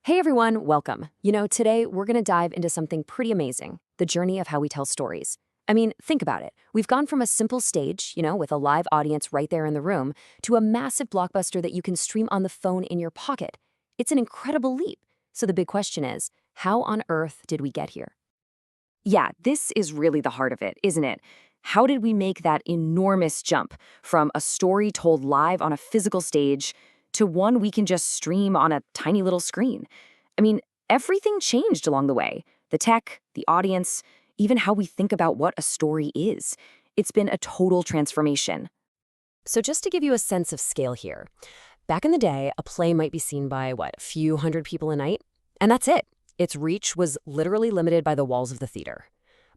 Hey everyone, welcome. Today we're going to dive into something pretty amazing, the journey of how we tell stories. I mean, think about it. We've gone from a simple stage, with a live audience right there in the room, to a massive blockbuster that you can stream on the phone in your pocket. It's an incredible leap. So the big question is, how on earth did we get here? Yeah, this is really the heart of it, isn't it? How did we make that enormous jump from a story told live on a physical stage to one we can just stream on a tiny little screen? I mean, everything changed along the way. The tech, the audience, even how we think about what a story is. It's been a total transformation. So just to give you a sense of scale here, back in the day, a play might be seen by, a few hundred people a night? And that's it. Its reach was literally limited by the walls of the theater.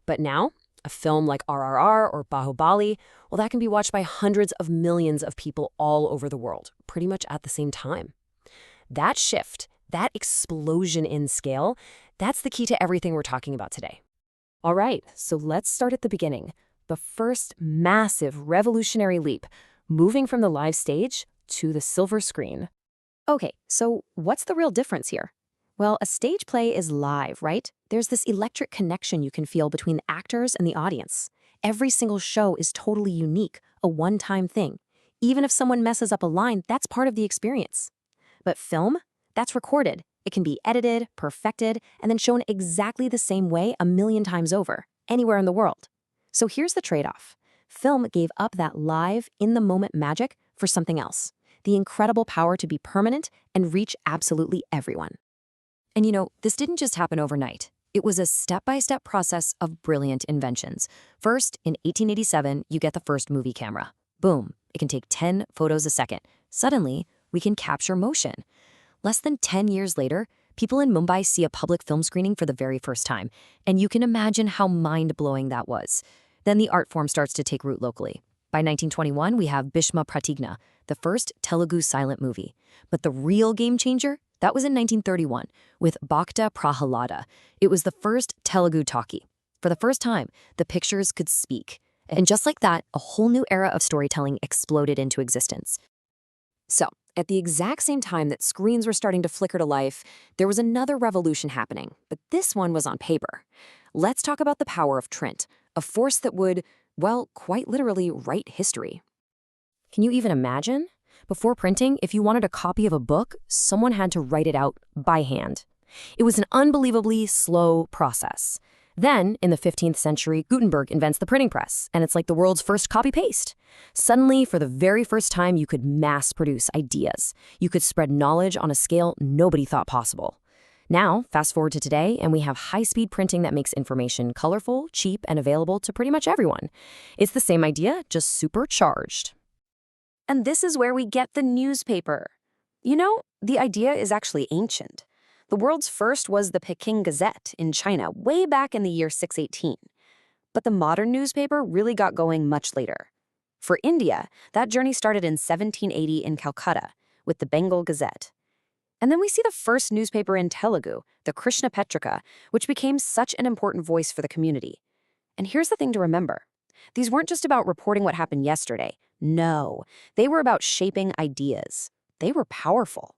But now, a film like RRR or Bahubali, well, that can be watched by hundreds of millions of people all over the world, pretty much at the same time. That shift, that explosion in scale, that's the key to everything we're talking about today. All right, so let's start at the beginning. The first massive revolutionary leap, moving from the live stage to the silver screen. Okay, so what's the real difference here? Well, a stage play is live, right? There's this electric connection you can feel between the actors and the audience. Every single show is totally unique, a one-time thing. Even if someone messes up a line, that's part of the experience. But film? That's recorded. It can be edited, perfected, and then shown exactly the same way a million times over, anywhere in the world. So here's the trade-off. Film gave up that live, in-the-moment magic for something else. The incredible power to be permanent and reach absolutely everyone. And this didn't just happen overnight. It was a step-by-step process of brilliant inventions. First, in 1887, you get the first movie camera. Boom, it can take 10 photos a second. Suddenly, we can capture motion. Less than 10 years later, people in Mumbai see a public film screening for the very first time, and you can imagine how mind-blowing that was. Then the art form starts to take root locally. By 1921, we have Bhishma Pratigna, the first Telugu silent movie. But the real game changer? That was in 1931 with Bhakta Prahalada. It was the first Telugu talkie. For the first time, the pictures could speak. And just like that, a whole new era of storytelling exploded into existence. So, at the exact same time that screens were starting to flicker to life, there was another revolution happening, but this one was on paper. Let's talk about the power of Trint, a force that would, quite literally write history. Can you even imagine? Before printing, if you wanted a copy of a book, someone had to write it out by hand. It was an unbelievably slow process. Then, in the 15th century, Gutenberg invents the printing press, and it's like the world's first copy-paste. Suddenly, for the very first time, you could mass-produce ideas. You could spread knowledge on a scale nobody thought possible. Now, fast forward to today, and we have high-speed printing that makes information colorful, cheap, and available to pretty much everyone. It's the same idea, just supercharged. And this is where we get the newspaper. The idea is actually ancient. The world's first was the Peking Gazette in China, way back in the year 618. But the modern newspaper really got going much later. For India, that journey started in 1780 in Calcutta with the Bengal Gazette. And then we see the first newspaper in Telugu, the Krishna Petrika, which became such an important voice for the community. And here's the thing to remember. These weren't just about reporting what happened yesterday. No, they were about shaping ideas. They were powerful.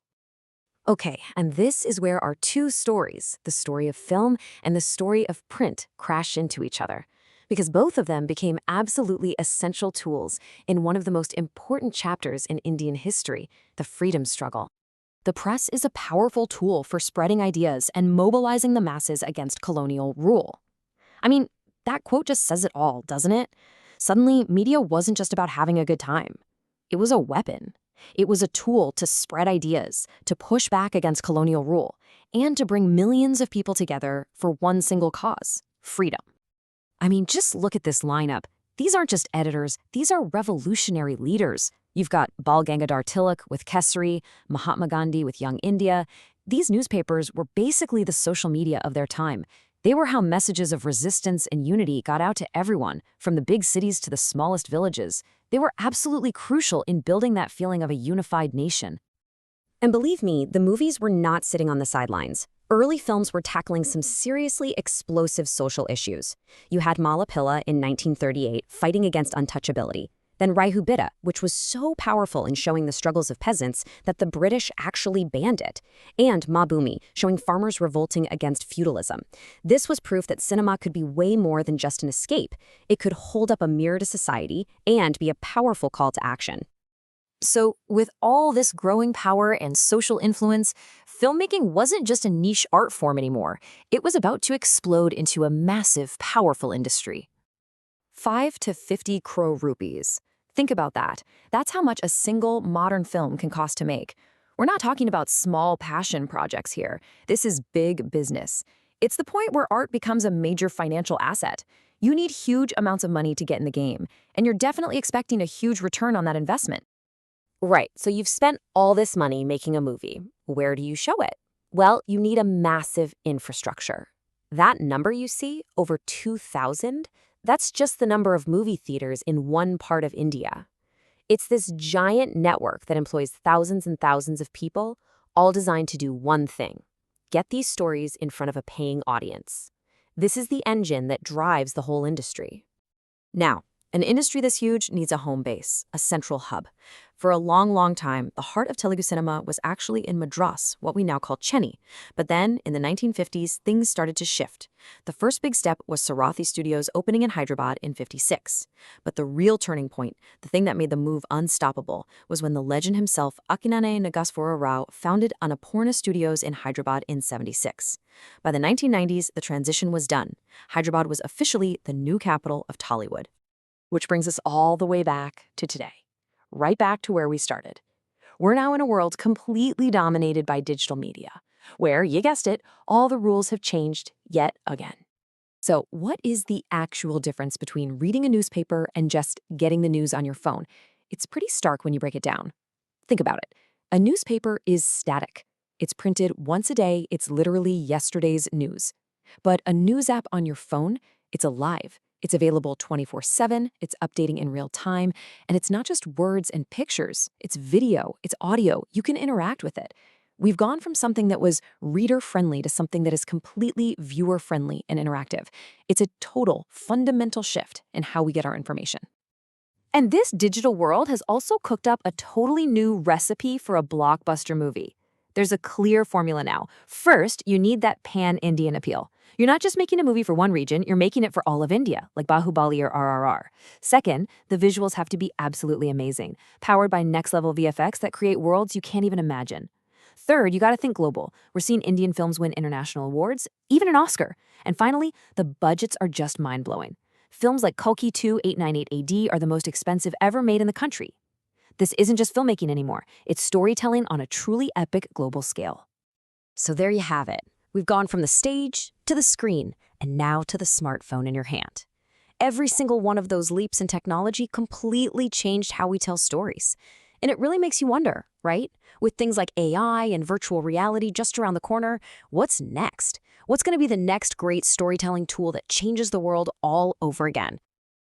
Okay, and this is where our two stories, the story of film and the story of print, crash into each other. Because both of them became absolutely essential tools in one of the most important chapters in Indian history, the freedom struggle. The press is a powerful tool for spreading ideas and mobilizing the masses against colonial rule. I mean, that quote just says it all, doesn't it? Suddenly, media wasn't just about having a good time. It was a weapon. It was a tool to spread ideas, to push back against colonial rule, and to bring millions of people together for one single cause, freedom. I mean, just look at this lineup. These aren't just editors, these are revolutionary leaders. You've got Bal Gangadhar Tilak with Kesari, Mahatma Gandhi with Young India. These newspapers were basically the social media of their time. They were how messages of resistance and unity got out to everyone, from the big cities to the smallest villages. They were absolutely crucial in building that feeling of a unified nation. And believe me, the movies were not sitting on the sidelines. Early films were tackling some seriously explosive social issues. You had Malapilla in 1938 fighting against untouchability. Then Raihubida, which was so powerful in showing the struggles of peasants that the British actually banned it. And Mabumi, showing farmers revolting against feudalism. This was proof that cinema could be way more than just an escape. It could hold up a mirror to society and be a powerful call to action. So, with all this growing power and social influence, filmmaking wasn't just a niche art form anymore. It was about to explode into a massive, powerful industry. 5 to 50 crore rupees. Think about that. That's how much a single modern film can cost to make. We're not talking about small passion projects here. This is big business. It's the point where art becomes a major financial asset. You need huge amounts of money to get in the game, and you're definitely expecting a huge return on that investment. Right, so you've spent all this money making a movie. Where do you show it? Well, you need a massive infrastructure. That number you see, over 2,000, that's just the number of movie theaters in one part of India. It's this giant network that employs thousands and thousands of people, all designed to do one thing: get these stories in front of a paying audience. This is the engine that drives the whole industry. Now, an industry this huge needs a home base, a central hub. For a long, long time, the heart of Telugu cinema was actually in Madras, what we now call Chennai. But then, in the 1950s, things started to shift. The first big step was Sarathi Studios opening in Hyderabad in '56. But the real turning point, the thing that made the move unstoppable, was when the legend himself, Akkinane Nageswara Rao, founded Annapurna Studios in Hyderabad in '76. By the 1990s, the transition was done. Hyderabad was officially the new capital of Tollywood. Which brings us all the way back to today. Right back to where we started. We're now in a world completely dominated by digital media, where, you guessed it, all the rules have changed yet again. So, what is the actual difference between reading a newspaper and just getting the news on your phone? It's pretty stark when you break it down. Think about it. A newspaper is static. It's printed once a day, it's literally yesterday's news. But a news app on your phone, it's alive. It's available 24/7, it's updating in real time, and it's not just words and pictures, it's video, it's audio, you can interact with it. We've gone from something that was reader-friendly to something that is completely viewer-friendly and interactive. It's a total, fundamental shift in how we get our information. And this digital world has also cooked up a totally new recipe for a blockbuster movie. There's a clear formula now. First, you need that pan-Indian appeal. You're not just making a movie for one region, you're making it for all of India, like Bahubali or RRR. Second, the visuals have to be absolutely amazing, powered by next-level VFX that create worlds you can't even imagine. Third, you gotta think global. We're seeing Indian films win international awards, even an Oscar. And finally, the budgets are just mind-blowing. Films like Kalki 2 898 AD are the most expensive ever made in the country. This isn't just filmmaking anymore, it's storytelling on a truly epic global scale. So there you have it. We've gone from the stage to the screen, and now to the smartphone in your hand. Every single one of those leaps in technology completely changed how we tell stories. And it really makes you wonder, right? With things like AI and virtual reality just around the corner, what's next? What's going to be the next great storytelling tool that changes the world all over again?